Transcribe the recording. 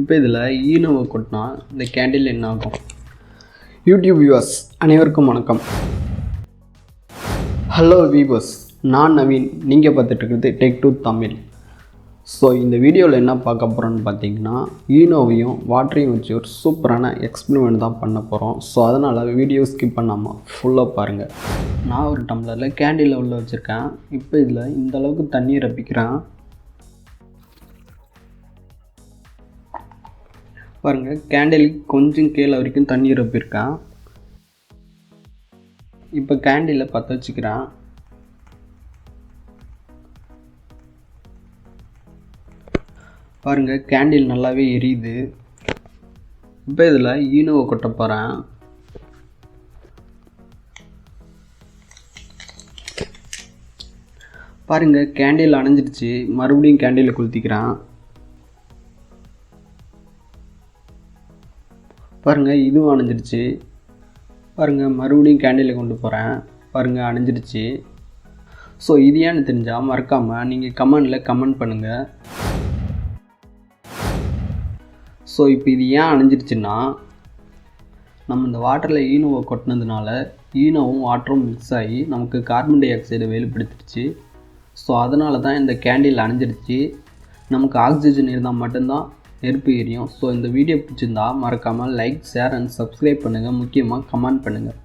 இப்போ இதில் ஈனோவை கொட்டினா இந்த கேண்டில் என்ன ஆகும்? யூடியூப் வியூவர்ஸ் அனைவருக்கும் வணக்கம். ஹலோ வியூவர்ஸ், நான் நவீன். நீங்கள் பார்த்துட்ருக்கிறது டெக் டூ தமிழ். ஸோ இந்த வீடியோவில் என்ன பார்க்க போகிறோன்னு பார்த்தீங்கன்னா, ஈனோவையும் வாட்டரையும் வச்சு ஒரு சூப்பரான எக்ஸ்பெரிமெண்ட் தான் பண்ண போகிறோம். ஸோ அதனால் வீடியோ ஸ்கிப் பண்ணாமல் ஃபுல்லாக பாருங்கள். நான் ஒரு டம்ளரில் கேண்டில் உள்ள வச்சுருக்கேன். இப்போ இதில் இந்த அளவுக்கு தண்ணி ரப்பிக்கிறேன். பாருங்கள், கேண்டில் கொஞ்சம் கீழே வரைக்கும் தண்ணி ரப்பியிருக்கேன். இப்போ கேண்டிலை பற்ற வச்சுக்கிறேன். பாருங்கள், கேண்டில் நல்லாவே எரியுது. இப்போ இதில் ஈனோவை கொட்ட போகிறேன். பாருங்கள், கேண்டில் அணைஞ்சிடுச்சு. மறுபடியும் கேண்டிலை கொளுத்திக்கிறேன். பாருங்கள், இதுவும் அணைஞ்சிடுச்சு. பாருங்கள், மறுபடியும் கேண்டிலை கொண்டு போகிறேன். பாருங்கள், அணைஞ்சிடுச்சு. ஸோ இது ஏன்னு தெரிஞ்சால் மறக்காமல் நீங்கள் கமெண்ட் பண்ணுங்கள். ஸோ இப்போ இது ஏன் அணைஞ்சிருச்சுன்னா, நம்ம இந்த வாட்டரில் ஈனோவை கொட்டினதுனால ஈனோவும் வாட்டரும் மிக்ஸ் ஆகி நமக்கு கார்பன் டை ஆக்சைடை வெளிப்படுத்திடுச்சு. ஸோ அதனால தான் இந்த கேண்டில் அணைஞ்சிடுச்சு. நமக்கு ஆக்சிஜன் இருந்தால் மட்டும்தான் நெருப்பு எரியும். ஸோ இந்த வீடியோ பிடிச்சிருந்தா மறக்காமல் லைக், ஷேர் அண்ட் சப்ஸ்கிரைப் பண்ணுங்கள். முக்கியமாக கமெண்ட் பண்ணுங்கள்.